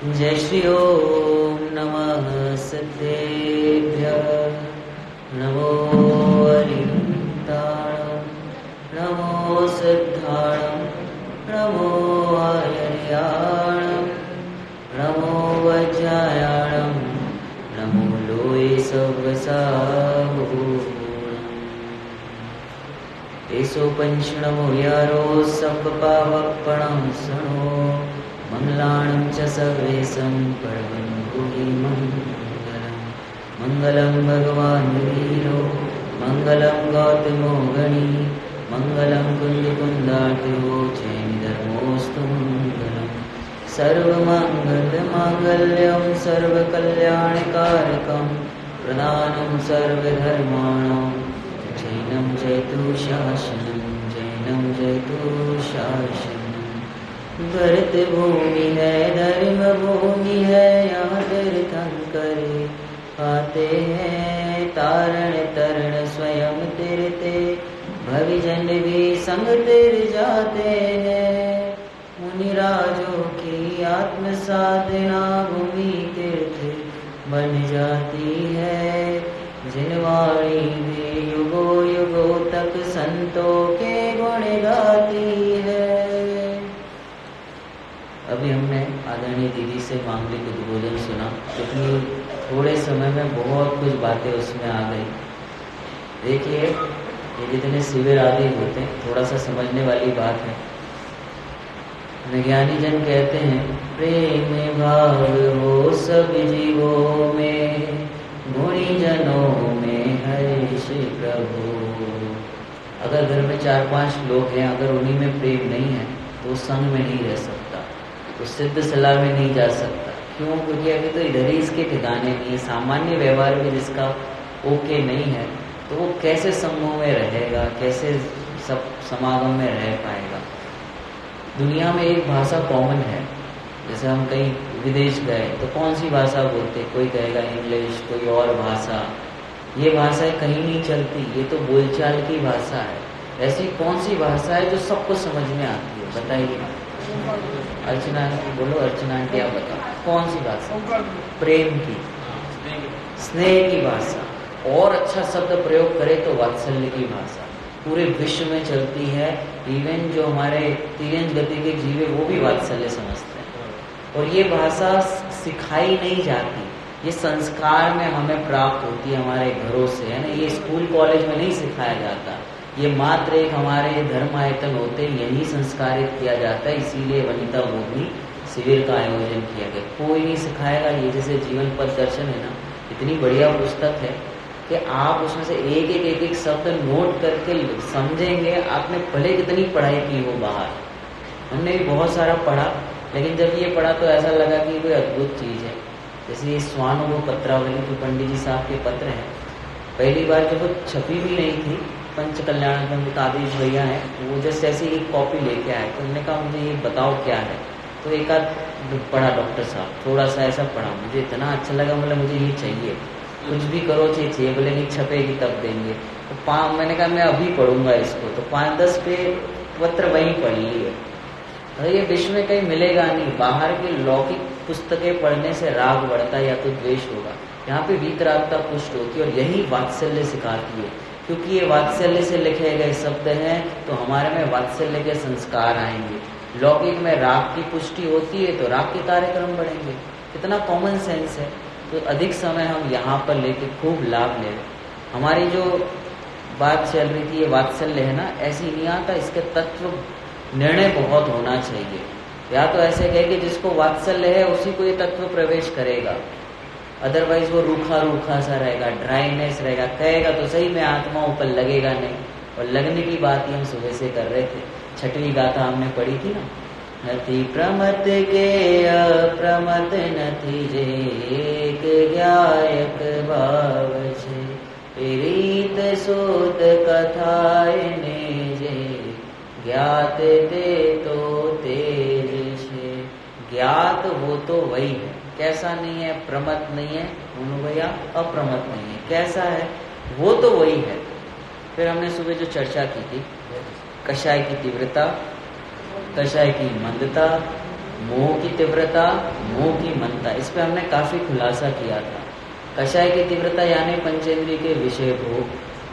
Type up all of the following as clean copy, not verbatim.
जय श्री ओम नमः सिद्धेभ्यः नमो हरिताणं नमो सिद्धाणं नमो आयर्याणं नमो वज्रायाणं नमो लोये सवसाहुणम् एसो पंचणमो यारो सप्पावक्पणं सणो मंगलाणं च सर्वेशं परमं गुहि मंगलम् मंगलं भगवान् वीरो मंगलं गौतमो गणी मंगलं कुन्दकुन्दाट्यो जैनधर्मोऽस्तु मंगलम् सर्वमङ्गलमाङ्गल्यं सर्वकल्याणकारकं प्रदानं सर्वधर्माणां जैनं जयतु शासनं जैनं जयतु शासनं। भरत भूमि है धर्म भूमि है यहाँ तीर्थंकरे आते हैं तारण तरण स्वयं तीरते भविजन भी संग तीर जाते हैं मुनिराजों की आत्म साधना भूमि तीर्थ बन जाती है जिनवाणी भी युगों युगों तक संतों के गुण गाती है। अभी हमने आदरणीय दीदी से मांगलिक उद्बोधन सुना, लेकिन थोड़े समय में बहुत कुछ बातें उसमें आ गई। देखिए, ये जितने शिविर आदि होते हैं, थोड़ा सा समझने वाली बात है। विज्ञानी जन कहते हैं प्रेम भाव हो सब जीवों में गुणी जनों में हरि श्री प्रभु। अगर घर में 4-5 लोग हैं, अगर उन्हीं में प्रेम नहीं है तो संग में नहीं रह सकता, तो सिद्ध सलाह में नहीं जा सकता। क्यों? क्योंकि अभी तो इधर ही इसके ठिकाने नहीं है। सामान्य व्यवहार में जिसका ओके नहीं है तो वो कैसे समूह में रहेगा, कैसे सब समागम में रह पाएगा। दुनिया में एक भाषा कॉमन है। जैसे हम कहीं विदेश गए तो कौन सी भाषा बोलते, कोई कहेगा इंग्लिश, कोई और भाषा। ये भाषाएं कहीं नहीं चलती, ये तो बोलचाल की भाषा है। ऐसी कौन सी भाषा है जो सबको समझ में आती है, बताइए। अर्चना बोलो, अर्चना आंटी आप बताओ कौन सी भाषा? प्रेम की, स्नेह की भाषा। और अच्छा शब्द प्रयोग करे तो वात्सल्य की भाषा पूरे विश्व में चलती है। इवन जो हमारे तिरंज गति के जीव है वो भी वात्सल्य समझते हैं। और ये भाषा सिखाई नहीं जाती, ये संस्कार में हमें प्राप्त होती है हमारे घरों से, है ना। ये स्कूल कॉलेज में नहीं सिखाया जाता, ये मात्र एक हमारे धर्म आयतन होते हैं, यही संस्कारित किया जाता है। इसीलिए वनिता बोधनी शिविर का आयोजन किया गया। कोई नहीं सिखाएगा। ये जैसे जीवन पथ दर्शन है ना, इतनी बढ़िया पुस्तक है कि आप उसमें से एक शब्द नोट करके समझेंगे। आपने भले कितनी पढ़ाई की हो बाहर, हमने भी बहुत सारा पढ़ा, लेकिन जब ये पढ़ा तो ऐसा लगा कि कोई अद्भुत चीज़ है। जैसे ये स्वानुभव पत्रावली जो पंडित जी साहब के पत्र हैं, पहली बार जब वो छपी भी नहीं थी, पंच कल्याण आदेश भैया हैं, वो जैसे ऐसी एक कॉपी लेके आए तो उन्होंने कहा मुझे ये बताओ क्या है। तो एक आध पढ़ा डॉक्टर साहब, थोड़ा सा ऐसा पढ़ा, मुझे इतना अच्छा लगा, मतलब मुझे ये चाहिए, कुछ भी करो चाहिए, बोले नहीं छपेगी तब देंगे। तो मैंने कहा मैं अभी पढ़ूंगा इसको, तो 5-10 पे पत्र वहीं पढ़ लिए। तो ये विश्व में कहीं मिलेगा नहीं। बाहर की लौकिक पुस्तकें पढ़ने से राग बढ़ता है या तो द्वेष होगा। यहाँ पे वीतरागता पुष्ट होती है और यही वात्सल्य सिखाती है, क्योंकि ये वात्सल्य से लिखे गए शब्द हैं तो हमारे में वात्सल्य के संस्कार आएंगे। लौकिक में राग की पुष्टि होती है तो राग के कार्यक्रम बढ़ेंगे। कितना कॉमन सेंस है। तो अधिक समय हम यहाँ पर लेके खूब लाभ ले रहे। हमारी जो बात चल रही थी ये वात्सल्य है ना, ऐसी नहीं आता। इसके तत्व निर्णय बहुत होना चाहिए। या तो ऐसे कहे कि जिसको वात्सल्य है उसी को ये तत्व प्रवेश करेगा, अदरवाइज वो रूखा रूखा सा रहेगा, ड्राइनेस रहेगा। कहेगा तो सही में आत्मा ऊपर लगेगा नहीं। और लगने की बात ही हम सुबह से कर रहे थे। 6वीं गाथा हमने पढ़ी थी ना, नथी प्रमत के अप्रमत नथी जे एक ज्ञायक भाव छे रीत सूत कथाएने जे ज्ञात ते तो तेज छे। ज्ञात वो तो वही है, कैसा नहीं है, प्रमत नहीं है भैया, अप्रमत नहीं है, कैसा है वो तो वही है। फिर हमने सुबह जो चर्चा की थी, कषाय की तीव्रता, कषाय की मंदता, मोह की तीव्रता, मोह की मनता, इस पे हमने काफी खुलासा किया था। कषाय की तीव्रता यानी पंचेंद्रिय के विषय भोग,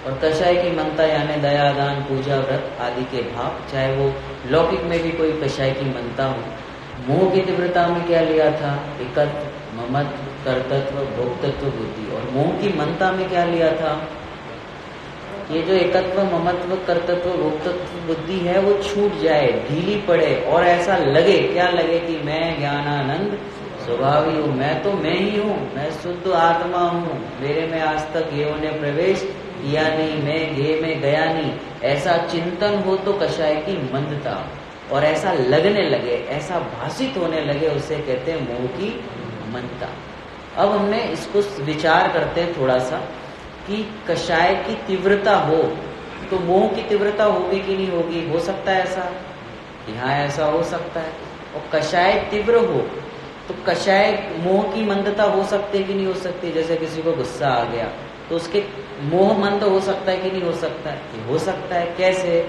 और कषाय की मनता यानी दया, दान, पूजा, व्रत आदि के भाव, चाहे वो लौकिक में भी कोई कषाय की मनता हो। मोह की तीव्रता में क्या लिया था? एकत्व, ममत्व, कर्तृत्व, भोक्तृत्व बुद्धि। और मोह की मनता में क्या लिया था? ये जो एकत्व, ममत्व, कर्तृत्व, भोक्तृत्व बुद्धि है वो छूट जाए, ढीली पड़े, और ऐसा लगे, क्या लगे कि मैं ज्ञानानंद स्वभावी हूँ, मैं तो मैं ही हूँ, मैं शुद्ध आत्मा हूँ, मेरे में आज तक ये ने प्रवेश किया नहीं, मैं ये में गया नहीं। ऐसा चिंतन हो तो कषाय की मंदता, और ऐसा लगने लगे, ऐसा भाषित होने लगे, उसे कहते हैं मोह की मनता। अब हमने इसको विचार करते हैं थोड़ा सा कि कषाय की तीव्रता हो तो मोह की तीव्रता होगी कि नहीं होगी? हो सकता है ऐसा कि हाँ, ऐसा हो सकता है। और कषाय तीव्र हो तो कषाय मोह की मंदता हो सकती है कि नहीं हो सकती? जैसे किसी को गुस्सा आ गया तो उसके मोह मंद हो सकता है कि नहीं हो सकता है? कि हो सकता है। कैसे?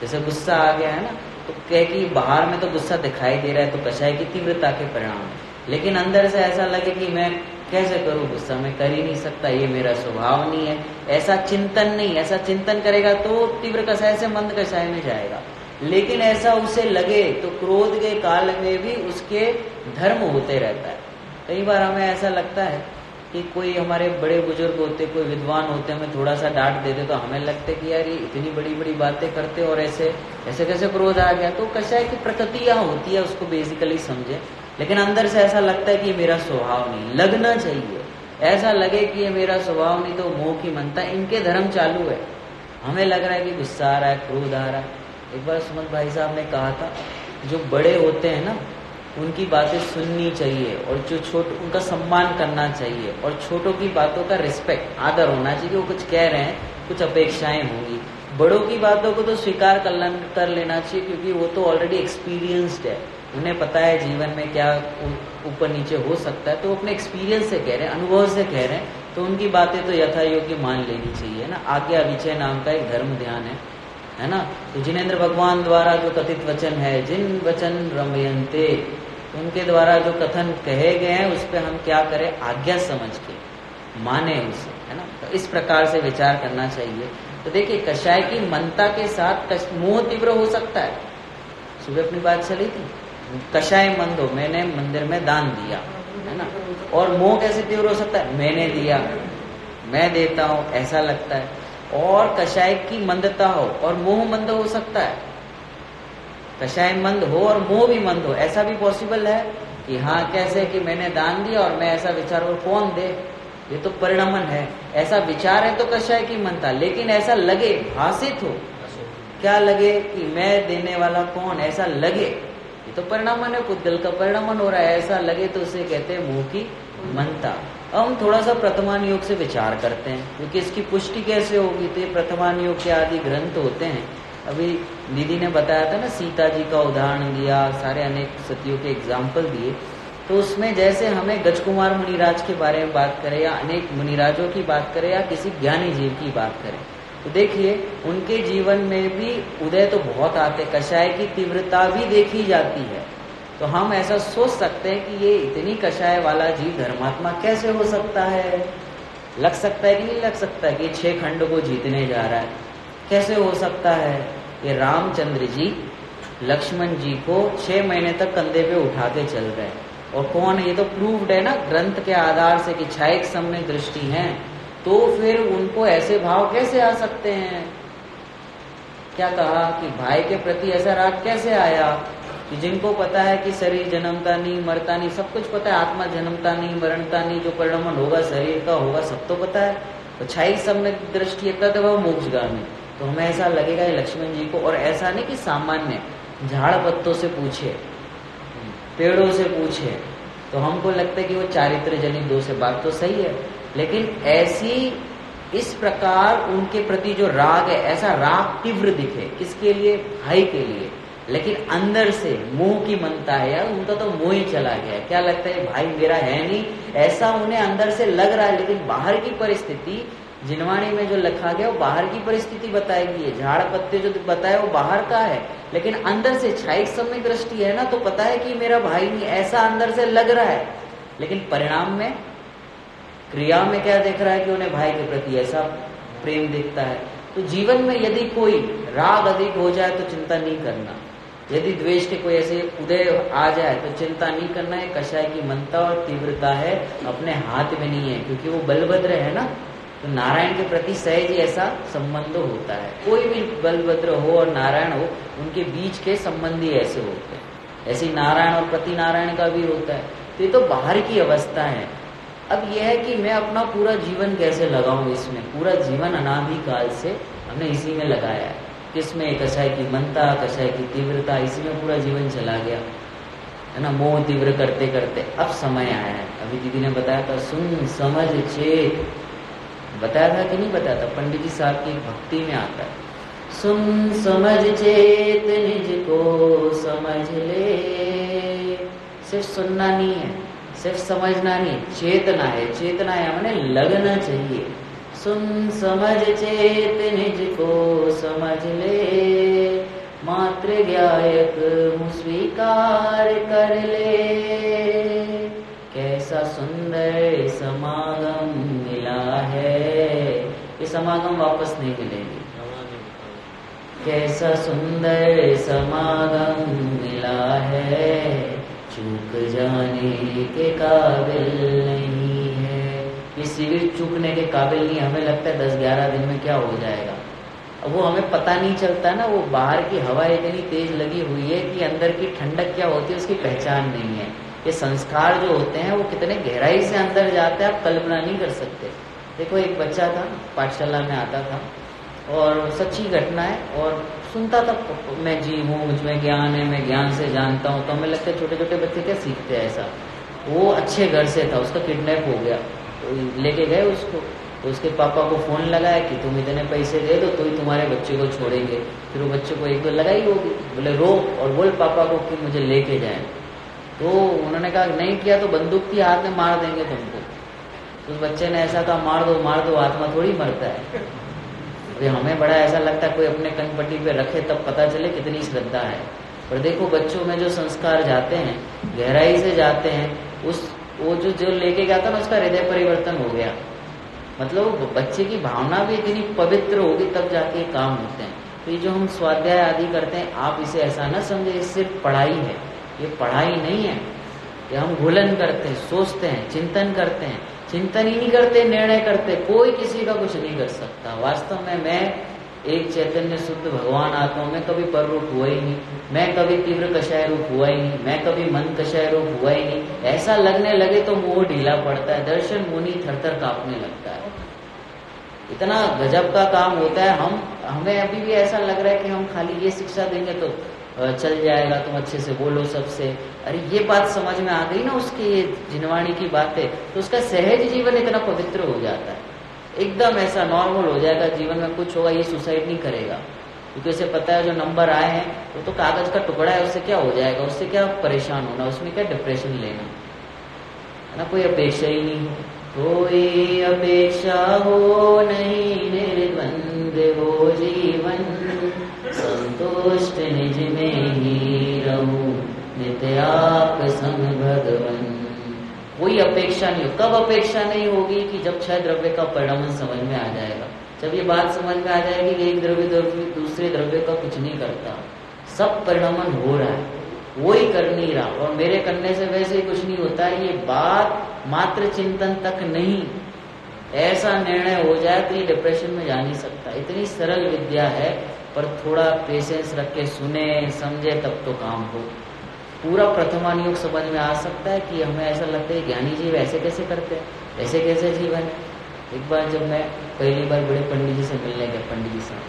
जैसे गुस्सा आ गया है ना, तो कह कि बाहर में तो गुस्सा दिखाई दे रहा है, तो कषाय की तीव्रता के परिणाम, लेकिन अंदर से ऐसा लगे कि मैं कैसे करूं गुस्सा, मैं कर ही नहीं सकता, ये मेरा स्वभाव नहीं है, ऐसा चिंतन नहीं। ऐसा चिंतन करेगा तो तीव्र कषाय से मंद कषाय में जाएगा। लेकिन ऐसा उसे लगे तो क्रोध के काल में भी उसके धर्म होते रहता है। कई बार हमें ऐसा लगता है कि कोई हमारे बड़े बुजुर्ग होते, कोई विद्वान होते, हमें थोड़ा सा डांट देते तो हमें लगता है कि यार ये इतनी बड़ी बड़ी बातें करते और ऐसे ऐसे कैसे क्रोध आ गया। तो कषाय की प्रकृति यहाँ होती है, उसको बेसिकली समझे। लेकिन अंदर से ऐसा लगता है कि ये मेरा स्वभाव नहीं, लगना चाहिए, ऐसा लगे कि ये मेरा स्वभाव नहीं, तो मोह की मनता, इनके धर्म चालू है। हमें लग रहा है कि गुस्सा आ रहा है, क्रोध आ रहा है। एक बार सुमन भाई साहब ने कहा था, जो बड़े होते हैं ना उनकी बातें सुननी चाहिए, और जो छोटे उनका सम्मान करना चाहिए, और छोटों की बातों का रिस्पेक्ट, आदर होना चाहिए। वो कुछ कह रहे हैं, कुछ अपेक्षाएं होंगी, बड़ों की बातों को तो स्वीकार कर लेना चाहिए, क्योंकि वो तो ऑलरेडी एक्सपीरियंस्ड है, उन्हें पता है जीवन में क्या ऊपर नीचे हो सकता है, तो अपने एक्सपीरियंस से कह रहे हैं, अनुभव से कह रहे हैं, तो उनकी बातें तो यथा योग्य मान लेनी चाहिए ना। आज्ञा विचय नाम का एक धर्म ध्यान है ना। तो जिनेंद्र भगवान द्वारा जो कथित वचन है, जिन वचन रमयन्ते, उनके द्वारा जो कथन कहे गए हैं उस पर हम क्या करें? आज्ञा समझ के माने उसे, है ना। तो इस प्रकार से विचार करना चाहिए। तो देखिए, कषाय की मनता के साथ मोह तीव्र हो सकता है। सुबह अपनी बात चली थी, कषाय मंद हो, मैंने मंदिर में दान दिया, है ना। और मोह कैसे तीव्र हो सकता है? मैंने दिया, मैं देता हूं, ऐसा लगता है। और कषाय की मंदता हो और मोह मंद हो सकता है। कषाय मंद हो और मोह भी मंद हो, ऐसा भी पॉसिबल है कि हाँ, कैसे कि मैंने दान दिया और मैं ऐसा विचार, और कौन दे, ये तो परिणमन है, ऐसा विचार है तो कषाय की मनता। लेकिन ऐसा लगे, भाषित हो, क्या लगे कि मैं देने वाला कौन, ऐसा लगे, ये तो परिणामन है, पुद्गल का परिणामन हो रहा है, ऐसा लगे तो उसे कहते हैं मोह की मनता। अब हम थोड़ा सा प्रथमान योग से विचार करते हैं, क्योंकि इसकी पुष्टि कैसे होगी? तो ये प्रथमान योग के आदि ग्रंथ होते हैं। अभी दीदी ने बताया था ना, सीता जी का उदाहरण दिया, सारे अनेक सतियों के एग्जाम्पल दिए। तो उसमें जैसे हमें गजकुमार मुनिराज के बारे में बात करें, या अनेक मुनिराजों की बात करें, या किसी ज्ञानी जीव की बात करें, तो देखिए उनके जीवन में भी उदय तो बहुत आते, कषाय की तीव्रता भी देखी जाती है। तो हम ऐसा सोच सकते हैं कि ये इतनी कषाय वाला जीव धर्मात्मा कैसे हो सकता है? लग सकता है कि नहीं लग सकता है कि 6 खंड को जीतने जा रहा है? कैसे हो सकता है? ये रामचंद्र जी लक्ष्मण जी को 6 महीने तक कंधे पे उठा के चल रहे हैं। और कौन है? ये तो प्रूव्ड है ना ग्रंथ के आधार से कि छायक सम्यक दृष्टि है। तो फिर उनको ऐसे भाव कैसे आ सकते हैं? क्या कहा कि भाई के प्रति ऐसा राग कैसे आया कि जिनको पता है कि शरीर जन्मता नहीं, मरता नहीं, सब कुछ पता है, आत्मा जन्मता नहीं, मरणता नहीं, जो परिणमन होगा शरीर का होगा, सब तो पता है। तो छायक सम्यक दृष्टि एक तो वह मोक्षगामी। तो हमें ऐसा लगेगा ये लक्ष्मण जी को, और ऐसा नहीं कि सामान्य झाड़ पत्तों से पूछे, पेड़ों से पूछे, तो हमको लगता है कि वो चारित्र जनित दोष है। बात तो सही है, लेकिन ऐसी इस प्रकार उनके प्रति जो राग है, ऐसा राग तीव्र दिखे, किसके लिए? भाई के लिए। लेकिन अंदर से मोह की मनता है, यार उनका तो मोह ही चला गया है, क्या लगता है भाई मेरा है नहीं, ऐसा उन्हें अंदर से लग रहा है। लेकिन बाहर की परिस्थिति जिनवाणी में जो लिखा गया वो बाहर की परिस्थिति बताएगी, ये झाड़ पत्ते जो बताए वो बाहर का है, लेकिन अंदर से क्षायिक सम्यक दृष्टि है ना, तो पता है कि मेरा भाई नहीं, ऐसा अंदर से लग रहा है, लेकिन परिणाम में क्रिया में क्या देख रहा है कि उन्हें भाई के प्रति ऐसा प्रेम दिखता है। तो जीवन में यदि कोई राग अधिक हो जाए तो चिंता नहीं करना, यदि द्वेष के कोई ऐसे उदय आ जाए तो चिंता नहीं करना है। कषाय की मनता और तीव्रता है अपने हाथ में नहीं है, क्योंकि वो बलभद्र है ना, तो नारायण के प्रति सहज ही ऐसा संबंध होता है। कोई भी बलभद्र हो और नारायण हो, उनके बीच के संबंधी ऐसे होते हैं, ऐसे ही नारायण और प्रति नारायण का भी होता है। तो ये तो बाहर की अवस्था है। अब यह है कि मैं अपना पूरा जीवन कैसे लगाऊं इसमें, पूरा जीवन अनादिकाल से हमने इसी में लगाया है। किसमें? कषाय की मनता, कषाय की तीव्रता, इसी में पूरा जीवन चला गया है ना, मोह तीव्र करते करते। अब समय आया है, अभी दीदी ने बताया था, सुन समझ चेत, बताया था कि नहीं बताया था? पंडित जी साहब की भक्ति में आता है, सुन समझ चेत निज को समझ ले। सिर्फ सुनना नहीं है, सिर्फ समझना नहीं, चेतना है। चेतना है मैंने लगना चाहिए। सुन समझ चेत निज को समझ ले, मात्र ज्ञायक मुँह स्वीकार कर ले। कैसा सुंदर समागम मिला है, ये समागम वापस नहीं मिलेंगे। कैसा सुंदर समागम मिला है, चूक जाने के काबिल नहीं है। ये शिविर चूकने के काबिल नहीं, हमें लगता है 10-11 दिन में क्या हो जाएगा। अब वो हमें पता नहीं चलता ना, वो बाहर की हवा इतनी तेज लगी हुई है कि अंदर की ठंडक क्या होती है उसकी पहचान नहीं है। ये संस्कार जो होते हैं वो कितने गहराई से अंदर जाते हैं, आप कल्पना नहीं कर सकते। देखो एक बच्चा था, पाठशाला में आता था, और सच्ची घटना है, और सुनता था मैं जी हूँ, मुझ में ज्ञान है, मैं ज्ञान से जानता हूँ। तो हमें लगता है छोटे छोटे बच्चे क्या सीखते हैं ऐसा। वो अच्छे घर से था, उसका किडनैप हो गया, तो लेके गए उसको, तो उसके पापा को फोन लगाया कि तुम इतने पैसे दे दो तो ही तुम्हारे बच्चे को छोड़ेंगे। फिर वो बच्चे को एक दो लगाई होगी, बोले रो और बोल पापा को कि मुझे लेके जाए। तो उन्होंने कहा नहीं किया तो बंदूक की हाथ में मार देंगे तुमको। तो उस बच्चे ने ऐसा कहा मार दो, आत्मा थोड़ी मरता है। अभी हमें बड़ा ऐसा लगता है कोई अपने कनपट्टी पे रखे तब पता चले कितनी श्रद्धा है। पर देखो बच्चों में जो संस्कार जाते हैं, गहराई से जाते हैं, वो जो लेके गया था ना, उसका हृदय परिवर्तन हो गया। मतलब बच्चे की भावना भी इतनी पवित्र होगी तब जाके काम होते हैं। तो ये जो हम स्वाध्याय आदि करते हैं, आप इसे ऐसा न समझे ये सिर्फ पढ़ाई है, ये पढ़ाई नहीं है। ये हम घुलन करते हैं, सोचते हैं, चिंतन करते हैं। चिंतन ही नहीं करते, निर्णय करते, कोई किसी का कुछ नहीं कर सकता। वास्तव में मैं एक चैतन्य शुद्ध भगवान आत्मा में कभी पर रूप हुआ ही नहीं, मैं कभी तीव्र कषाय रूप हुआ ही नहीं, मैं कभी मन कषाय रूप हुआ ही नहीं। ऐसा लगने लगे तो मुंह ढीला पड़ता है, दर्शन मुनि थरथर कांपने लगता है। इतना गजब का काम होता है। हमें अभी भी ऐसा लग रहा है कि हम खाली ये शिक्षा देंगे तो चल जाएगा, तुम अच्छे से बोलो सबसे। अरे ये बात समझ में आ गई ना उसकी, ये जिनवाणी की बातें, तो उसका सहज जीवन इतना पवित्र हो जाता है, एकदम ऐसा नॉर्मल हो जाएगा। जीवन में कुछ होगा ये सुसाइड नहीं करेगा, क्योंकि उसे पता है जो नंबर आए हैं वो तो कागज का टुकड़ा है, उससे क्या हो जाएगा, उससे क्या परेशान होना, उसमें क्या डिप्रेशन लेना है ना। कोई अपेक्षा ही नहीं हो, कोई अपेक्षा हो नहीं, निर्द्वंद हो जीवन, संतुष्ट निज में ही रहूं, नित्य आप संग भगवन। कोई अपेक्षा नहीं हो। कब अपेक्षा नहीं होगी? कि जब क्षय द्रव्य का परिणाम समझ में आ जाएगा, जब ये बात समझ में आ जाएगी कि एक द्रव्य दूसरे द्रव्य का कुछ नहीं करता, सब परिणामन हो रहा है, वो ही कर नहीं रहा, और मेरे करने से वैसे ही कुछ नहीं होता है। ये बात मात्र चिंतन तक नहीं, ऐसा निर्णय हो जाए तो ये डिप्रेशन में जा नहीं सकता। इतनी सरल विद्या है, पर थोड़ा पेशेंस रख के सुने समझे तब तो काम हो। पूरा प्रथमानुयोग समझ में आ सकता है कि हमें ऐसा लगता है ज्ञानी जीव ऐसे कैसे करते हैं, ऐसे कैसे जीवन। एक बार जब मैं पहली बार बड़े पंडित जी से मिलने गया, पंडित जी साहब,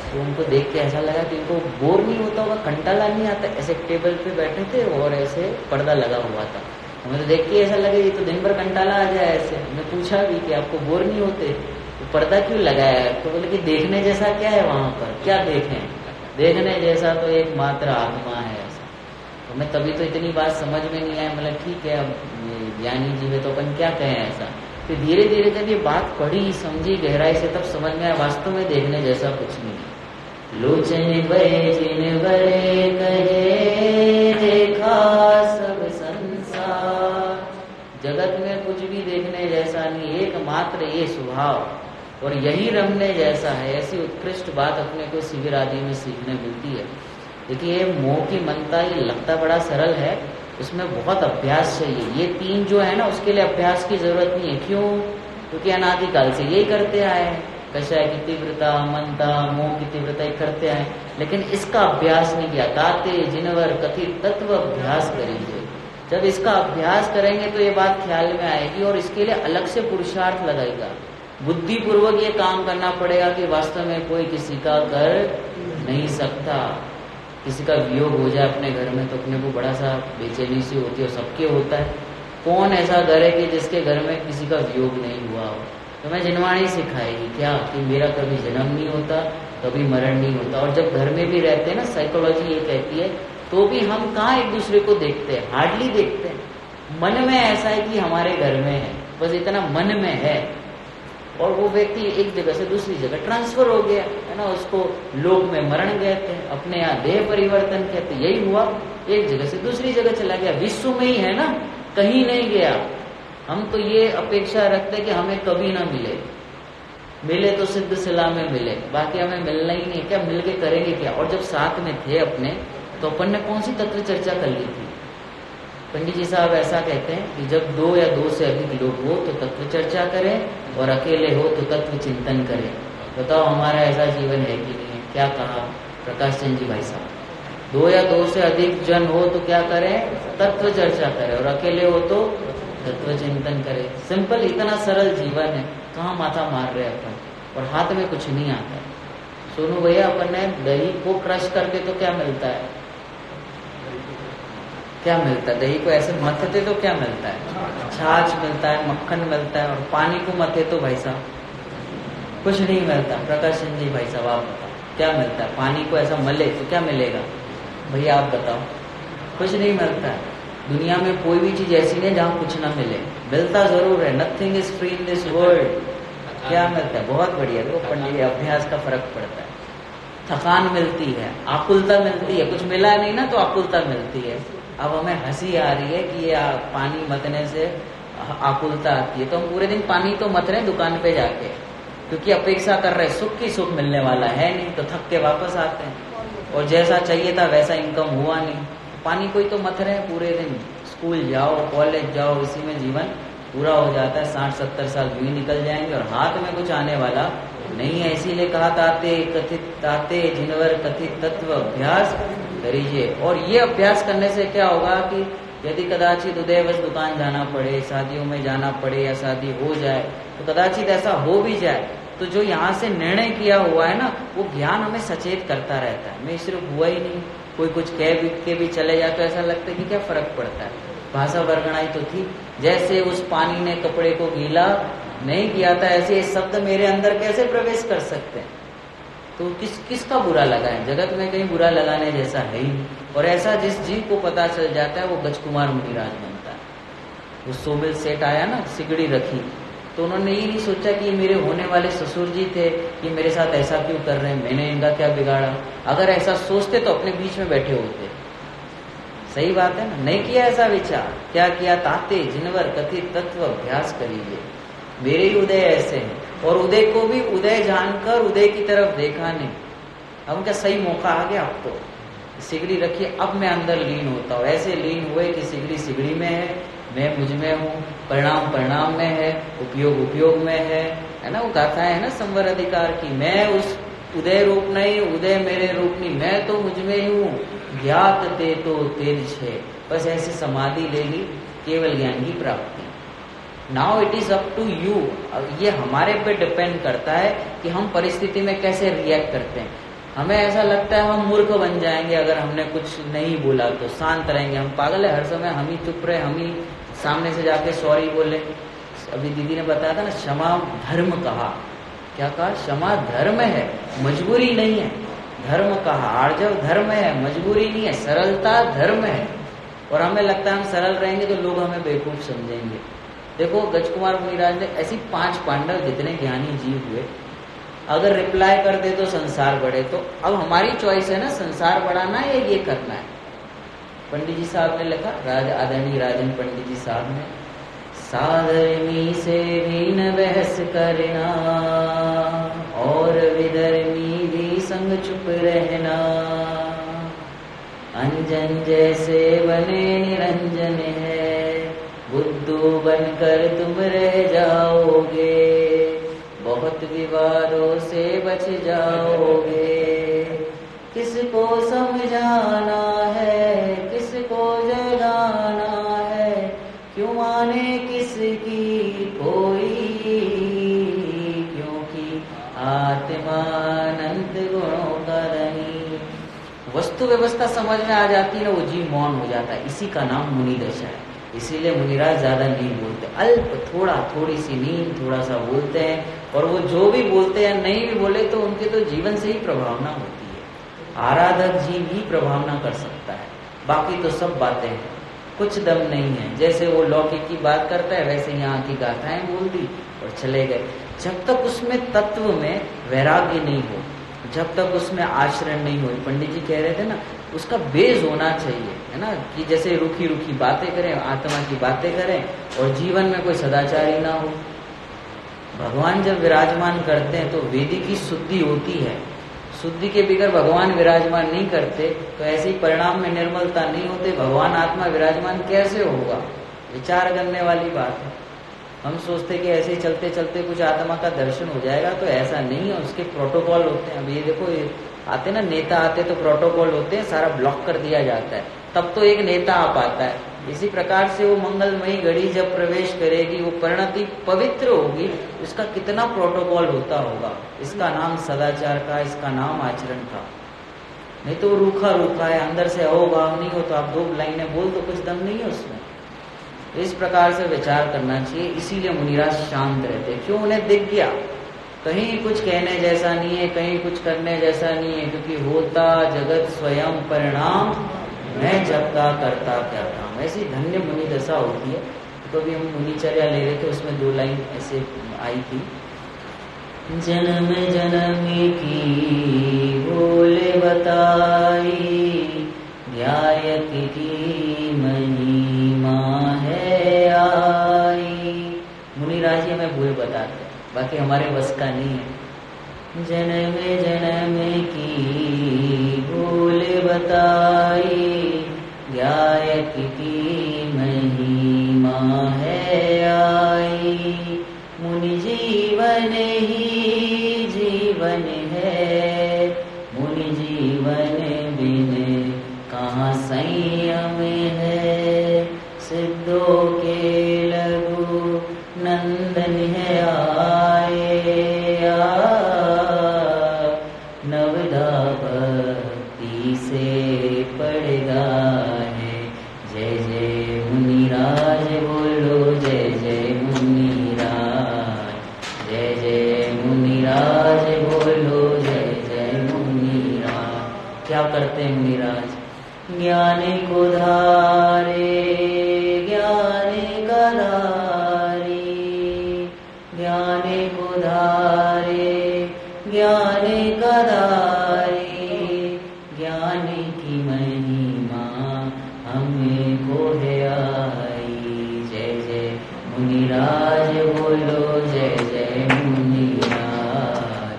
तो उनको देख के ऐसा लगा कि इनको बोर नहीं होता होगा, कंटाला नहीं आता। ऐसे टेबल पे बैठे थे और ऐसे पर्दा लगा हुआ था, हमें तो देख के ऐसा लगे ये तो दिन भर कंटाला आ जाए ऐसे। हमने पूछा भी कि आपको बोर नहीं होते, तो पर्दा क्यों लगाया है? तो बोले कि देखने जैसा क्या है वहाँ पर, क्या देखें, देखने जैसा तो एक मात्र आत्मा है। ऐसा तो मैं तभी तो इतनी बात समझ में नहीं आया। मतलब ठीक है, अब ज्ञानी जी है तो अपन क्या कहें ऐसा। फिर धीरे धीरे जब ये बात पढ़ी समझी गहराई से, तब समझ में आया वास्तव में देखने जैसा कुछ नहीं है। लोचन बैजिन बरे कहे देखा सब संसार, जगत में कुछ भी देखने जैसा नहीं, एकमात्र ये स्वभाव और यही रमने जैसा है। ऐसी उत्कृष्ट बात अपने को शिविर आदि में सीखने मिलती है। देखिए मोह की मनता ये लगता बड़ा सरल है, उसमें बहुत अभ्यास चाहिए। ये तीन जो है ना, उसके लिए अभ्यास की जरूरत नहीं है। क्यों? क्योंकि अनादिकाल से यही करते आए हैं। कषाय की तीव्रता, मनता, मोह की तीव्रता करते आए, लेकिन इसका अभ्यास नहीं किया। ताते जिनवर कथित तत्व अभ्यास करेंगे। जब इसका अभ्यास करेंगे तो ये बात ख्याल में आएगी और इसके लिए अलग से पुरुषार्थ लगाएगा। बुद्धिपूर्वक ये काम करना पड़ेगा कि वास्तव में कोई किसी का कर नहीं सकता। किसी का वियोग हो जाए अपने घर में तो अपने को बड़ा सा बेचैनी सी होती है, सबके होता है। कौन ऐसा घर है कि जिसके घर में किसी का वियोग नहीं हुआ हो? तो मैं जिनवाणी सिखाएगी क्या कि मेरा कभी जन्म नहीं होता, कभी मरण नहीं होता। और जब घर में भी रहते हैं ना, साइकोलॉजी ये कहती है, तो भी हम कहाँ एक दूसरे को देखते हैं, हार्डली देखते हैं। मन में ऐसा है कि हमारे घर में है, बस इतना मन में है। और वो व्यक्ति एक जगह से दूसरी जगह ट्रांसफर हो गया है ना, उसको लोक में मरण कहते हैं, अपने यहाँ देह परिवर्तन कहते हैं। यही हुआ, एक जगह से दूसरी जगह चला गया, विश्व में ही है ना, कहीं नहीं गया। हम तो ये अपेक्षा रखते हैं कि हमें कभी ना मिले, मिले तो सिद्ध सिला में मिले, बाकी हमें मिलना ही नहीं। क्या मिल के करेंगे क्या? और जब साथ में थे अपने, तो अपन ने कौन सी तत्व चर्चा कर ली थी? पंडित जी साहब ऐसा कहते हैं कि जब दो या दो से अधिक लोग हो तो तत्व चर्चा करें, और अकेले हो तो तत्व चिंतन करें। बताओ हमारा ऐसा जीवन है कि नहीं है? क्या कहा प्रकाश चंद जी भाई साहब? दो या दो से अधिक जन हो तो क्या करें? तत्व चर्चा करें, और अकेले हो तो तत्व चिंतन करें। सिंपल, इतना सरल जीवन है। कहाँ माथा मार रहे अपन, और हाथ में कुछ नहीं आता है। सोनू भैया, अपन ने दही को क्रश करके तो क्या मिलता है? क्या मिलता है? दही को ऐसे मथते तो क्या मिलता है? छाछ मिलता है, मक्खन मिलता है। और पानी को मथे तो भाई साहब कुछ नहीं मिलता। प्रकाश चंद जी भाई साहब, आप बताओ क्या मिलता है? पानी को ऐसा मले तो क्या मिलेगा? भैया आप बताओ। कुछ नहीं मिलता है। दुनिया में कोई भी चीज ऐसी नहीं जहाँ कुछ ना मिले। मिलता जरूर है। Nothing is free in this world. क्या मिलता है? बहुत बढ़िया। वो पंडित अभ्यास का फर्क पड़ता है। थकान मिलती है, आकुलता मिलती है। कुछ मिला नहीं ना तो आकुलता मिलती है। अब हमें हंसी आ रही है कि ये पानी मतने से आकुलता आती है, तो हम पूरे दिन पानी तो मत रहे हैं दुकान पे जाके, क्योंकि अपेक्षा कर रहे सुख की सुख मिलने वाला है नहीं, तो थक के वापस आते हैं। और जैसा चाहिए था वैसा इनकम हुआ नहीं, पानी कोई तो मत रहे पूरे दिन। स्कूल जाओ, कॉलेज जाओ, इसी में जीवन पूरा हो जाता है। 60-70 साल यूं ही निकल जाएंगे और हाथ में कुछ आने वाला नहीं है। इसीलिए कहा ताते जिनवर कथित तत्व अभ्यास करिए। और ये अभ्यास करने से क्या होगा कि यदि कदाचित उदयवश दुकान जाना पड़े, शादियों में जाना पड़े, या शादी हो जाए, तो कदाचित ऐसा हो भी जाए, तो जो यहाँ से निर्णय किया हुआ है ना, वो ज्ञान हमें सचेत करता रहता है। मैं सिर्फ हुआ ही नहीं, कोई कुछ कह के भी चले जाए तो ऐसा लगता है कि क्या फर्क पड़ता है। भाषा वर्गणाई तो थी, जैसे उस पानी ने कपड़े को गीला नहीं किया था, ऐसे शब्द मेरे अंदर कैसे प्रवेश कर सकते हैं? तो किसका बुरा लगा है? जगत में कहीं बुरा लगाने जैसा है ही। और ऐसा जिस जीव को पता चल जाता है वो गजकुमार मुनिराज बनता है। वो सोबिल सेठ आया ना, सिगड़ी रखी, तो उन्होंने ये नहीं सोचा कि ये मेरे होने वाले ससुर जी थे, ये मेरे साथ ऐसा क्यों कर रहे हैं, मैंने इनका क्या बिगाड़ा। अगर ऐसा सोचते तो अपने बीच में बैठे होते। सही बात है ना? नहीं किया ऐसा विचार। क्या किया? ताते जिनवर कथित तत्व अभ्यास करिए। मेरे ही उदय ऐसे हैं, और उदय को भी उदय जानकर उदय की तरफ देखा नहीं। अब क्या सही मौका आ गया? अब तो सिगड़ी रखिए, अब मैं अंदर लीन होता हूँ। ऐसे लीन हुए कि सिगड़ी सिगड़ी में है, मैं मुझ में हूँ, परिणाम परिणाम में है, उपयोग उपयोग में है ना। वो गाथा है ना संवर अधिकार की, मैं उस उदय रूप नहीं, उदय मेरे रूप नहीं, मैं तो मुझ में ही हूँ। ज्ञात ते तो तेज छे। बस ऐसी समाधि लेगी केवल ज्ञान की प्राप्ति। Now it is up to you. ये हमारे पे डिपेंड करता है कि हम परिस्थिति में कैसे रिएक्ट करते हैं। हमें ऐसा लगता है हम मूर्ख बन जाएंगे अगर हमने कुछ नहीं बोला तो, शांत रहेंगे, हम पागल है, हर समय हम ही चुप रहे, हम ही सामने से जाके सॉरी बोले। अभी दीदी ने बताया था ना, क्षमा धर्म कहा। क्या कहा? क्षमा धर्म है, मजबूरी नहीं है। धर्म कहा, आर्जव धर्म है, मजबूरी नहीं है, सरलता धर्म है। और हमें लगता है हम सरल रहेंगे तो लोग हमें बेवकूफ समझेंगे। देखो गजकुमार मुनिराज ने ऐसी 5 पांडव जितने ज्ञानी जीव हुए, अगर रिप्लाई कर दे तो संसार बढ़े, तो अब हमारी चॉइस है ना, संसार बढ़ाना है या ये करना है। पंडित जी साहब ने लिखा, आदरणीय राजन पंडित जी साहब ने, साधर्मी से भी न बहस करना और विधर्मी भी संग चुप रहना, अंजन जैसे बने निरंजन है, बुद्धू बनकर तुम रह जाओगे, बहुत विवादों से बच जाओगे। किसको समझाना है, किसको जगाना है, क्यों माने किसकी कोई, क्योंकि आत्मा अनंत गुणों का धनी। वस्तु व्यवस्था समझ में आ जाती है ना, वो जीव मौन हो जाता है, इसी का नाम मुनि दशा है। इसीलिए मुनिराज ज्यादा नहीं बोलते, अल्प थोड़ी सी नींद, थोड़ा सा बोलते हैं, और वो जो भी बोलते हैं नहीं भी बोले तो उनके तो जीवन से ही प्रभावना होती है। आराधक जीव ही प्रभावना कर सकता है, बाकी तो सब बातें हैं, कुछ दम नहीं है। जैसे वो लौकिक की बात करता है वैसे यहाँ की गाथाएं बोल दी और चले गए। जब तक उसमें तत्व में वैराग्य नहीं हो, जब तक उसमें आचरण नहीं हो, पंडित जी कह रहे थे ना, उसका बेस होना चाहिए, है ना, कि जैसे रूखी रूखी बातें करें, आत्मा की बातें करें और जीवन में कोई सदाचारी ना हो। भगवान जब विराजमान करते हैं तो वेदी की शुद्धि होती है, शुद्धि के बिगर भगवान विराजमान नहीं करते तो ऐसे ही परिणाम में निर्मलता नहीं होते, भगवान आत्मा विराजमान कैसे होगा, विचार करने वाली बात है। हम सोचते कि ऐसे ही चलते चलते कुछ आत्मा का दर्शन हो जाएगा, तो ऐसा नहीं है, उसके प्रोटोकॉल होते हैं। अब ये देखो, ये आते ना नेता आते तो प्रोटोकॉल होते हैं, सारा ब्लॉक कर दिया जाता है, तब तो एक नेता आ पाता है। इसी प्रकार से वो मंगलमयी घड़ी जब प्रवेश करेगी, वो परिणति पवित्र होगी, उसका कितना प्रोटोकॉल होता होगा। इसका नाम सदाचार का, इसका नाम आचरण का। नहीं तो रूखा रूखा है, अंदर से अहोभाव नहीं हो तो आप 2 लाइनें बोल तो कुछ दम नहीं है उसमें। इस प्रकार से विचार करना चाहिए। इसीलिए मुनिराज शांत रहते, क्यों, उन्हें दिख गया कहीं कुछ कहने जैसा नहीं है, कहीं कुछ करने जैसा नहीं है, क्योंकि होता जगत स्वयं परिणाम, मैं जब का करता क्या काम। ऐसी धन्य मुनि दशा होती है। तो अभी हम मुनिचर्या ले रहे थे, उसमें 2 लाइन ऐसे आई थी, जन्म जन्म की भूल बताई, ध्यायक की महिमा है आई। मुनिराज जी हमें भूल बताते हैं, बाकी हमारे बस का नहीं है। जन्म जन्म की भूल बताई, ध्यायक की महिमा है आई, मुनि जीवन ही जीवन है, मुनि जीवन बिन कहाँ संयम है, सिद्धों के लघु नंदन है आए, नवदा भक्ति से पड़ेगा है। जय जय मुनिराज बोलो, जय जय मुनिराज, जय जय मुनिराज बोलो, जय जय मुनिराज। क्या करते हैं मुनिराज, ज्ञान को धारे, ज्ञान का धारी, ज्ञान को धारे, ज्ञान का धारी, ज्ञान की महिमा हमको है आई। जय जय मुनिराज बोलो, जय जय मुनिराज,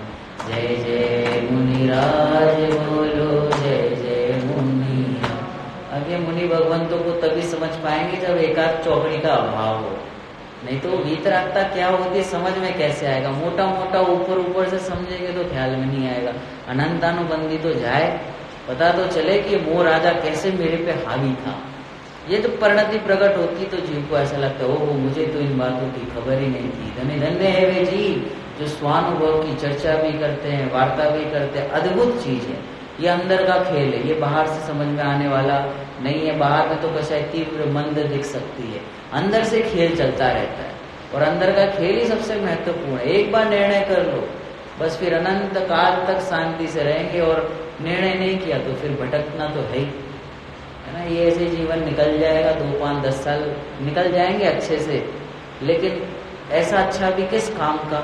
जय जय मुनिराज बोलो, जय जय मुनिराज। अब ये मुनि भगवंतों को तभी समझ पाएंगे जब एकाध चौकड़ी का अभाव हो, नहीं तो वीतरागता क्या होती है समझ में कैसे आएगा। मोटा मोटा ऊपर ऊपर से समझेंगे तो ख्याल में नहीं आएगा। अनंतानुबंधी तो जाए, पता तो चले कि वो राजा कैसे मेरे पे हावी था। ये तो परिणति प्रकट होती तो जीव को ऐसा लगता है, ओह मुझे तो इन बातों की खबर ही नहीं थी। धन्य धन्य है वे जीव जो स्वानुभव की चर्चा भी करते हैं, वार्ता भी करते हैं। अद्भुत चीज है ये, अंदर का खेल है, ये बाहर से समझ में आने वाला नहीं है। बाहर में तो कशा तीव्र मंद दिख सकती है, अंदर से खेल चलता रहता है और अंदर का खेल ही सबसे महत्वपूर्ण है। एक बार निर्णय कर लो बस, फिर अनंत काल तक शांति से रहेंगे। और निर्णय नहीं किया तो फिर भटकना तो है ही, है ना। ये ऐसे जीवन निकल जाएगा, 2, 5, 10 साल निकल जाएंगे अच्छे से, लेकिन ऐसा अच्छा भी किस काम का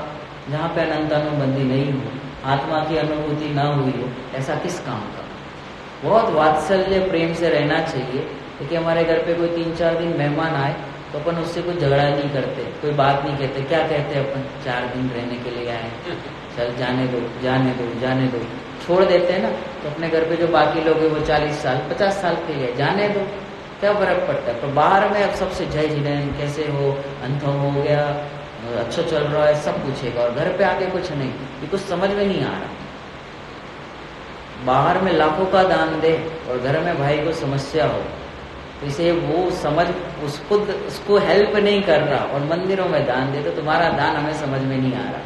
जहाँ पे अनंतानुबंधी नहीं हो, आत्मा की अनुभूति ना हुई हो, ऐसा किस काम का। बहुत वात्सल्य प्रेम से रहना चाहिए। क्योंकि हमारे घर पे कोई 3-4 दिन मेहमान आए तो अपन उससे कोई झगड़ा नहीं करते, कोई बात नहीं कहते। क्या कहते हैं अपन, 4 दिन रहने के लिए आए, चल जाने दो जाने दो जाने दो, छोड़ देते हैं ना। तो अपने घर पे जो बाकी लोग हैं वो 40 साल 50 साल के लिए जाने दो, क्या फर्क पड़ता है। पर बाहर में अब सबसे जय जिनेन, कैसे हो, अंत हो गया, अच्छा चल रहा है, सब पूछेगा। और घर पे आके कुछ नहीं, ये कुछ समझ में नहीं आ रहा। बाहर में लाखों का दान दे और घर में भाई को समस्या हो, तो इसे वो समझ उसको हेल्प नहीं कर रहा, और मंदिरों में दान दे तो तुम्हारा दान हमें समझ में नहीं आ रहा।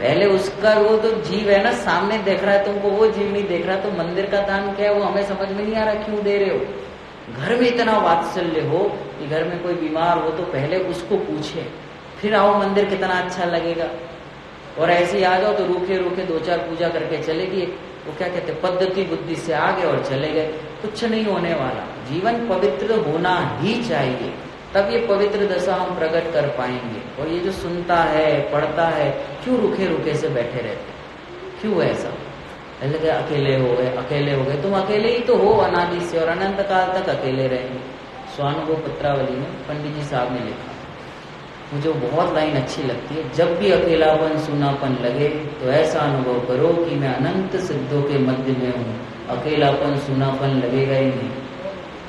पहले उसका वो तो जीव है ना, सामने देख रहा है तुमको, वो जीव नहीं देख रहा। तो मंदिर का दान क्या है वो हमें समझ में नहीं आ रहा, क्यों दे रहे हो। घर में इतना वात्सल्य हो कि घर में कोई बीमार हो तो पहले उसको पूछे, फिर आओ मंदिर, कितना अच्छा लगेगा। और ऐसे ही आ जाओ तो रूखे रूखे 2-4 पूजा करके चले गए, वो क्या कहते हैं, पद्धति बुद्धि से आ गए और चले गए। कुछ नहीं होने वाला। जीवन पवित्र होना ही चाहिए, तब ये पवित्र दशा हम प्रकट कर पाएंगे। और ये जो सुनता है पढ़ता है, क्यों रुखे रुखे से बैठे रहते, क्यों ऐसा। ऐसे अकेले हो गए, अकेले हो गए। तुम अकेले ही तो हो अनादि से, और अनंत काल तक अकेले रहेंगे। स्वानुभव पत्रावली में पंडित जी साहब ने लिखा, मुझे बहुत लाइन अच्छी लगती है, जब भी अकेलापन सूनापन लगे तो ऐसा अनुभव करो कि मैं अनंत सिद्धों के मध्य में हूँ, अकेलापन सूनापन लगेगा ही नहीं,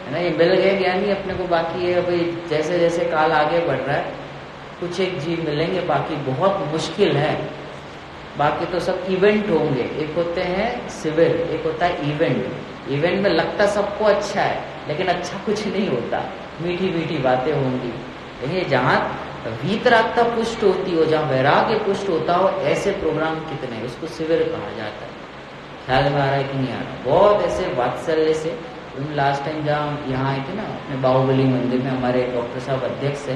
है ना। ये मिल गए ज्ञानी अपने को। बाकी है भाई, जैसे जैसे काल आगे बढ़ रहा है, कुछ एक जीव मिलेंगे, बाकी बहुत मुश्किल है। बाकी तो सब इवेंट होंगे। एक होते हैं शिविर, एक होता है इवेंट। इवेंट में लगता सबको अच्छा है, लेकिन अच्छा कुछ नहीं होता, मीठी मीठी बातें होंगी। देखिए, जहाँ वीतरागता पुष्ट होती हो, जहाँ वैराग्य पुष्ट होता हो, ऐसे प्रोग्राम कितने, उसको शिविर कहा जाता है। ख्याल में आ रहा है कि नहीं आ रहा। बहुत ऐसे वात्सल्य से। लास्ट टाइम जहाँ यहाँ आए थे ना, अपने बाहुबली मंदिर में, हमारे डॉक्टर साहब अध्यक्ष है,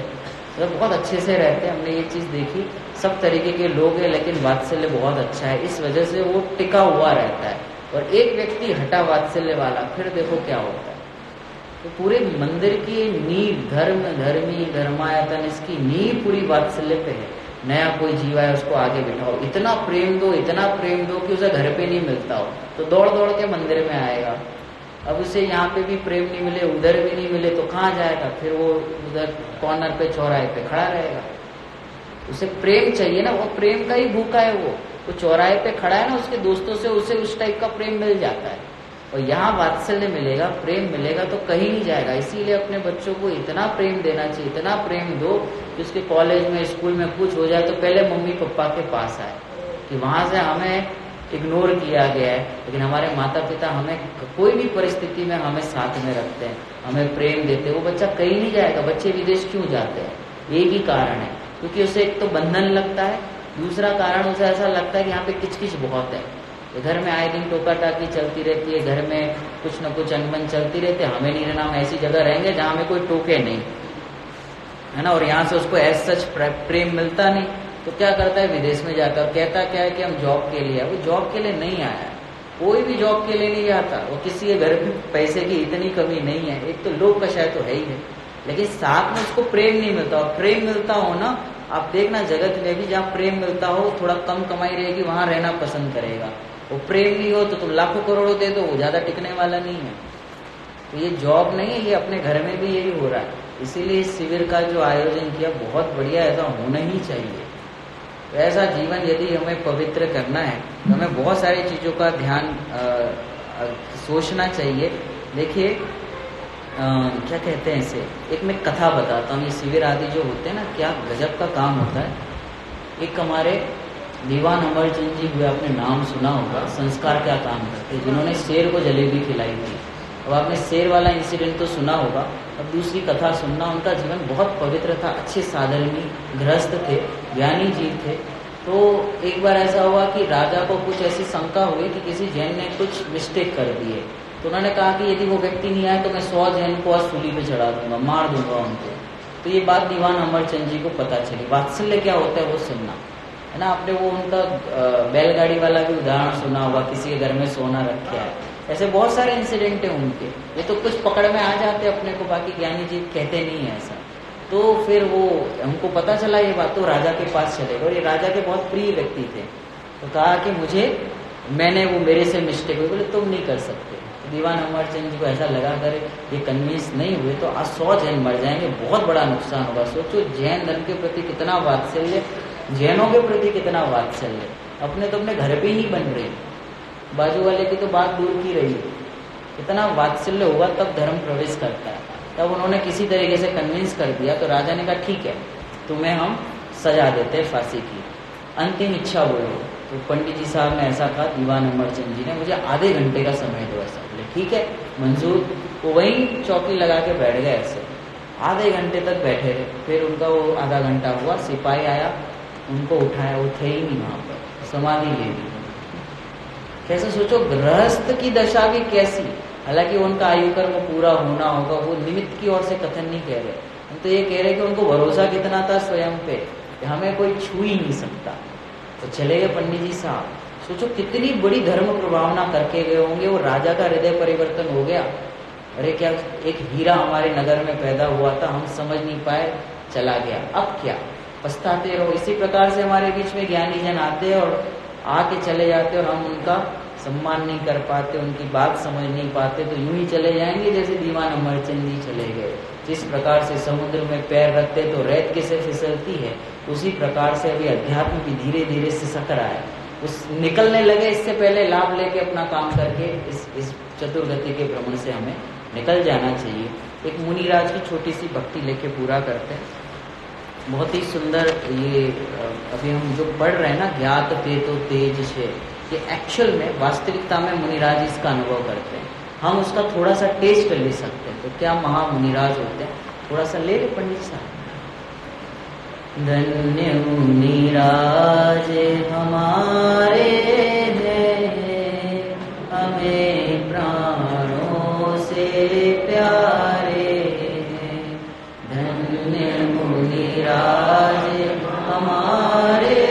तो बहुत अच्छे से रहते हैं। हमने ये चीज़ देखी, सब तरीके के लोग हैं, लेकिन वात्सल्य बहुत अच्छा है। इस वजह से वो टिका हुआ रहता है। और एक व्यक्ति हटा वात्सल्य वाला, फिर देखो क्या होता है। तो पूरे मंदिर की नींव, धर्म धर्मी धर्मायतन, इसकी नींव पूरी वात्सल्य पे है। नया कोई जीव है उसको आगे बिठाओ, इतना प्रेम दो, इतना प्रेम दो कि उसे घर पे नहीं मिलता हो तो दौड़ दौड़ के मंदिर में आएगा। अब उसे यहाँ पे भी प्रेम नहीं मिले, उधर भी नहीं मिले, तो कहाँ जाएगा फिर। वो उधर कॉर्नर पे, चौराहे पे खड़ा रहेगा। उसे प्रेम चाहिए ना, वो प्रेम का ही भूखा है। वो चौराहे पे खड़ा है ना, उसके दोस्तों से उसे उस टाइप का प्रेम मिल जाता है। और यहाँ वात्सल्य मिलेगा, प्रेम मिलेगा तो कहीं नहीं जाएगा। इसीलिए अपने बच्चों को इतना प्रेम देना चाहिए, इतना प्रेम दो कि उसके कॉलेज में, स्कूल में कुछ हो जाए तो पहले मम्मी पापा के पास आए। कि वहां से हमें इग्नोर किया गया है, लेकिन हमारे माता पिता हमें कोई भी परिस्थिति में हमें साथ में रखते हैं, हमें प्रेम देते हैं। वो बच्चा कहीं नहीं जाएगा। बच्चे विदेश क्यों जाते हैं? एक ही कारण है, क्योंकि उसे एक तो बंधन लगता है, दूसरा कारण उसे ऐसा लगता है कि यहाँ पे किचकिच बहुत है। घर में आए दिन टोका टाकी चलती रहती है, घर में कुछ न कुछ अनबन चलती रहती है। हमें नहीं रहना, हम ऐसी जगह रहेंगे जहाँ हमें कोई टोके नहीं, है ना। और यहाँ से उसको ऐसा सच प्रेम मिलता नहीं, तो क्या करता है, विदेश में जाता है और कहता क्या है कि हम जॉब के लिए। वो जॉब के लिए नहीं आया है, कोई भी जॉब के लिए नहीं जाता। वो किसी के घर में पैसे की इतनी कमी नहीं है, एक तो लोग कषाय तो है ही है, लेकिन साथ में उसको प्रेम नहीं मिलता। और प्रेम मिलता हो ना, आप देखना जगत में भी जहाँ प्रेम मिलता हो, थोड़ा कम कमाई रहेगी, वहां रहना पसंद करेगा। वो प्रेम नहीं हो तो तुम लाखों करोड़ों दे दो, वो ज्यादा टिकने वाला नहीं है। तो ये जॉब नहीं है, ये अपने घर में भी यही हो रहा है। इसीलिए इस शिविर का जो आयोजन किया बहुत बढ़िया, ऐसा होना ही चाहिए। तो ऐसा जीवन यदि हमें पवित्र करना है तो हमें बहुत सारी चीजों का ध्यान सोचना चाहिए। देखिए क्या कहते हैं इसे, एक मैं कथा बताता हूँ। ये शिविर आदि जो होते हैं ना, क्या गजब का काम होता है। एक हमारे दीवान अमरचंद जी हुए, आपने नाम सुना होगा, संस्कार क्या काम करते, जिन्होंने शेर को जलेबी खिलाई थी। अब आपने शेर वाला इंसिडेंट तो सुना होगा, अब दूसरी कथा सुनना। उनका जीवन बहुत पवित्र था, अच्छे साधर्मी गृहस्थ थे, ज्ञानी जीव थे। तो एक बार ऐसा हुआ कि राजा को कुछ ऐसी शंका हुई कि किसी जैन ने कुछ मिस्टेक कर दी है। तो उन्होंने कहा कि यदि वो व्यक्ति नहीं आए तो मैं 100 जैन को आज सूली पे चढ़ा दूंगा, मार दूंगा उनको। तो ये बात दीवान अमरचंद जी को पता चली। वात्सल्य क्या होता है वो सुनना, है ना। आपने वो उनका बैलगाड़ी वाला भी उदाहरण सुना होगा, किसी के घर में सोना रखा है। ऐसे बहुत सारे इंसिडेंट है उनके। ये तो कुछ पकड़ में आ जाते अपने को, बाकी ज्ञानी जी कहते नहीं है ऐसा। तो फिर वो हमको पता चला ये बात, तो राजा के पास चले गए और ये राजा के बहुत प्रिय व्यक्ति थे। तो कहा कि मैंने वो मेरे से मिस्टेक हुई। बोले तुम नहीं कर सकते। तो दीवान अमरचंद जी को ऐसा लगा अगर ये कन्विंस नहीं हुए तो आज 100 जैन मर जाएंगे, बहुत बड़ा नुकसान होगा। सोचो जैन धर्म के प्रति कितना वात्सल्य, जैनों के प्रति कितना वात्सल्य। अपने तो अपने घर पे ही बन रही, बाजू वाले की तो बात दूर की रही। कितना वात्सल्य होगा तब धर्म प्रवेश करता है। तब उन्होंने किसी तरीके से कन्विंस कर दिया। तो राजा ने कहा ठीक है, तुम्हें हम सजा देते हैं फांसी की, अंतिम इच्छा बोलो। तो पंडित जी साहब ने ऐसा कहा, दीवान अमरचंद जी ने, मुझे आधे घंटे का समय दो। ऐसा बोले ठीक है मंजूर। वो वहीं चौकी लगा के बैठ गए, ऐसे आधे घंटे तक बैठे रहे। फिर उनका वो आधा घंटा हुआ, सिपाही आया, उनको उठाया, वो थे ही नहीं वहां पर, समाधि ले ली। कैसे सोचो गृहस्थ की दशा भी कैसी। हालांकि उनका आयु कर्म पूरा होना होगा, वो निमित्त की ओर से कथन नहीं कह रहे, हम तो ये कह रहे कि उनको भरोसा कितना था स्वयं पे कि हमें कोई छू ही नहीं सकता। तो चले गए पंडित जी साहब। सोचो कितनी बड़ी धर्म प्रभावना करके गए होंगे। वो राजा का हृदय परिवर्तन हो गया। अरे क्या एक हीरा हमारे नगर में पैदा हुआ था, हम समझ नहीं पाए, चला गया, अब क्या, पछताते रहो। इसी प्रकार से हमारे बीच में ज्ञानी जन आते हैं और आके चले जाते और हम उनका सम्मान नहीं कर पाते, उनकी बात समझ नहीं पाते, तो यूं ही चले जाएंगे जैसे दीवान अमरचंद जी चले गए। जिस प्रकार से समुद्र में पैर रखते तो रेत कैसे फिसलती है, उसी प्रकार से अभी अध्यात्म भी धीरे धीरे सिसक रहा है। उस निकलने लगे, इससे पहले लाभ लेके अपना काम करके इस चतुर्गति के भ्रमण से हमें निकल जाना चाहिए। एक मुनिराज की छोटी सी भक्ति लेके पूरा करते हैं, बहुत ही सुंदर। ये अभी हम जो पढ़ रहे हैं ना, ज्ञात ते तो तेज से, ये एक्चुअल में वास्तविकता में मुनिराज इसका अनुभव करते हैं। हम उसका थोड़ा सा टेस्ट ले सकते हैं। तो क्या महामुनिराज होते हैं, थोड़ा सा ले पंडित साहब। धन्य मुनिराज हमारे हैं, हमें प्राणों से प्यारे हैं। धन्य मुनिराज हमारे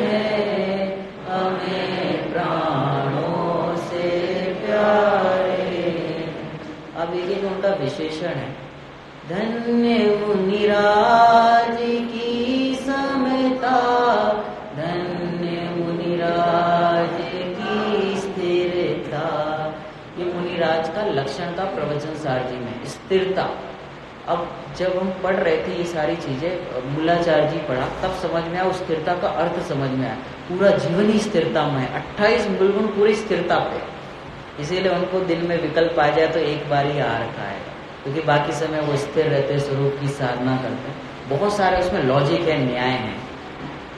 हैं, हमें प्राणों से प्यारे। अब एक उनका विशेषण है, धन्य मुनिराज की समता, धन्य मुनिराज की स्थिरता। ये मुनिराज का लक्षण था प्रवचन सार जी में, स्थिरता। अब जब हम पढ़ रहे थे ये सारी चीजें, मूलाचार्य जी पढ़ा, तब समझ में आया, उस स्थिरता का अर्थ समझ में आया। पूरा जीवन ही स्थिरता में है, 28 बिल्कुल पूरी स्थिरता पे। इसीलिए उनको दिन में विकल्प आ जाए तो एक बार ही आ रखा है, क्योंकि बाकी समय वो स्थिर रहते, स्वरूप की साधना करते। बहुत सारे उसमें लॉजिक है, न्याय है।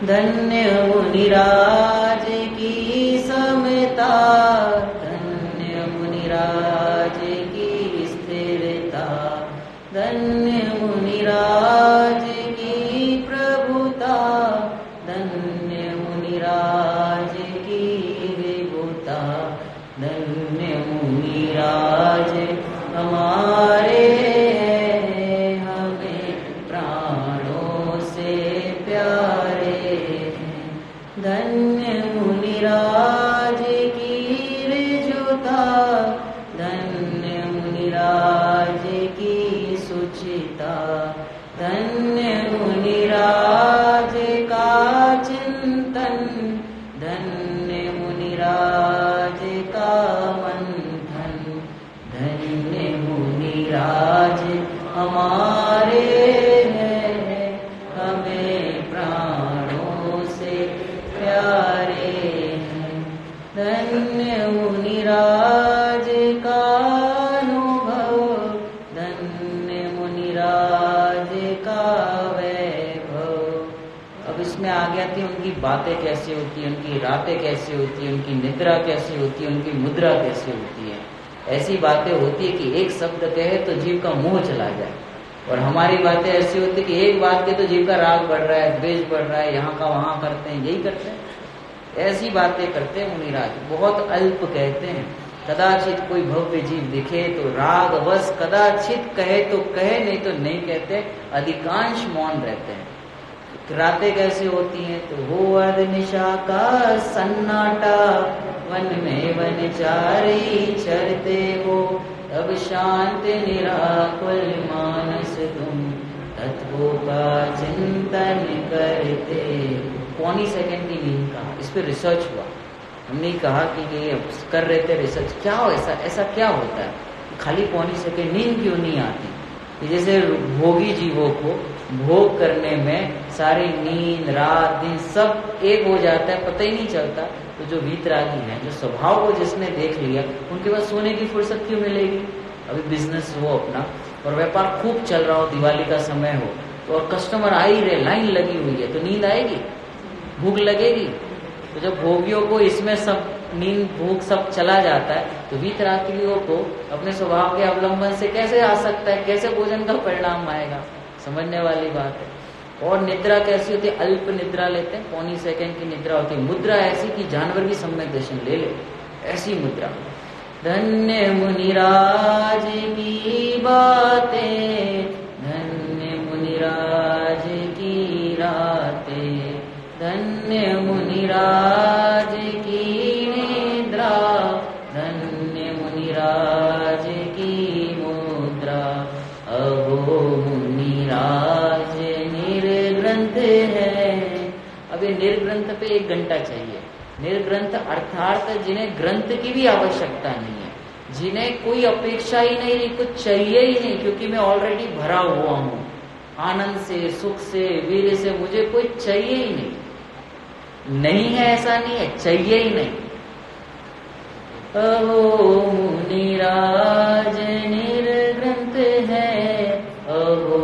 धन्य मुनिराज की समता, धन्य मुनिराज की स्थिरता, धन्य मुनिराज की प्रभुता, धन्य मुनिराज की विभुता। धन्य मुनिराज हमारे हैं, हमें प्राणों से प्यारे हैं। धन्य मुनिराज की ऋजुता, धन्य मुनिराज की सुचिता, धन्य मुनिराज का चिंतन, धन्य मुनिराज का मंथन। धन्य मुनिराज हमारे हैं, हमें प्राणों से प्यारे हैं। धन्य मुनिराज का अनुभव, धन्य मुनिराज का वैभव। अब इसमें आ गया कि उनकी बातें कैसी होती हैं, उनकी रातें कैसी होती हैं, उनकी निद्रा कैसी होती है, उनकी मुद्रा कैसी होती है। ऐसी बातें होती है कि एक शब्द कहे तो जीव का मोह चला जाए, और हमारी बातें ऐसी होती है कि एक बात के तो जीव का राग बढ़ रहा है, द्वेष बढ़ रहा है, यहाँ का वहां करते हैं, यही करते हैं। ऐसी बातें करते हैं मुनिराज, बहुत अल्प कहते हैं। कदाचित कोई भव्य जीव दिखे तो राग बस, कदाचित कहे तो कहे, नहीं तो नहीं कहते, अधिकांश मौन रहते हैं। रातें कैसे होती हैं, तो हो अर्ध निशा का सन्नाटा, वन में वनचारी चरते हो, तब शांत निराकुल मानस तुम, तत्वों का चिंतन करते। पौनी सेकंड की नींद का इस पर रिसर्च हुआ। हमने कहा कि ये कर रहे थे रिसर्च, क्या हो ऐसा क्या होता है खाली पौनी सेकंड नींद क्यों नहीं आती? जैसे भोगी जीवों को भोग करने में सारी नींद रात दिन सब एक हो जाता है, पता ही नहीं चलता। तो जो वीतरागी है, जो स्वभाव को जिसने देख लिया, उनके पास सोने की फुर्सत क्यों मिलेगी? अभी बिजनेस हो अपना और व्यापार खूब चल रहा हो, दिवाली का समय हो तो और कस्टमर आ ही रहे, लाइन लगी हुई है, तो नींद आएगी? भूख लगेगी? तो जब भोगियों को इसमें सब नींद भूख सब चला जाता है, तो वीतरागियों को अपने स्वभाव के अवलंबन से कैसे आ सकता है? कैसे भोजन का परिणाम आएगा? समझने वाली बात है। और निद्रा कैसी होती है? अल्प निद्रा लेते हैं, पौनी सेकंड की निद्रा होती है। मुद्रा ऐसी कि जानवर भी सम्यक दर्शन ले ले, ऐसी मुद्रा। धन्य मुनिराज की बातें, धन्य मुनिराज की रातें, धन्य मुनिराज की निद्रा, धन्य मुनिराज की मुद्रा। अहो मुनिराज निर्ग्रंथ है। अब ये निर्ग्रंथ पे 1 घंटा चाहिए। निर्ग्रंथ अर्थात जिन्हें ग्रंथ की भी आवश्यकता नहीं है, जिन्हें कोई अपेक्षा ही नहीं, कुछ चाहिए ही नहीं, क्योंकि मैं ऑलरेडी भरा हुआ हूं आनंद से, सुख से, वीर से, मुझे कोई चाहिए ही नहीं। नहीं है ऐसा नहीं है, चाहिए ही नहीं। अहो मुनिराज निर्ग्रंथ है, अहो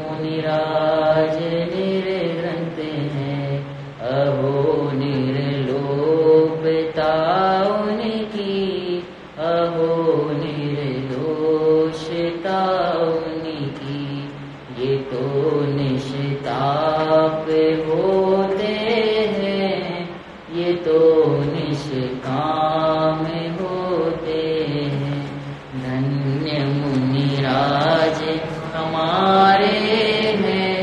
मुनिराज निर्ग्रंथ है, अहो निर्लोभता उनकी, अहो निर्दोषता उनकी। ये तो निष्ताप होते हैं, ये तो निष्काम होते हैं। धन्य मुनिराज हमारे हैं,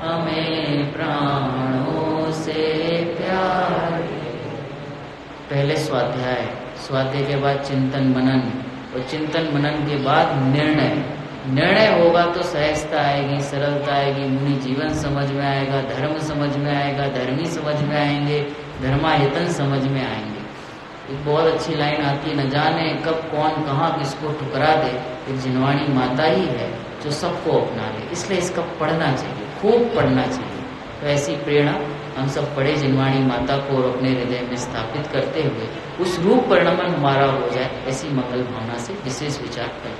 हमें प्राणों से प्यारे। पहले स्वाध्याय के बाद चिंतन मनन, और चिंतन मनन के बाद निर्णय होगा तो सहजता आएगी, सरलता आएगी, मुनि जीवन समझ में आएगा, धर्म समझ में आएगा, धर्मी समझ में आएंगे, धर्मायतन समझ में आएंगे। एक बहुत अच्छी लाइन आती है, न जाने कब कौन कहाँ किसको ठुकरा दे, एक जिनवाणी माता ही है जो सबको अपना ले। इसलिए इसका पढ़ना चाहिए, खूब पढ़ना चाहिए। तो ऐसी प्रेरणा हम सब पढ़े जिनवाणी माता को और अपने हृदय में स्थापित करते हुए उस रूप परिणमन हमारा हो जाए, ऐसी मंगल भावना से विशेष विचार करें।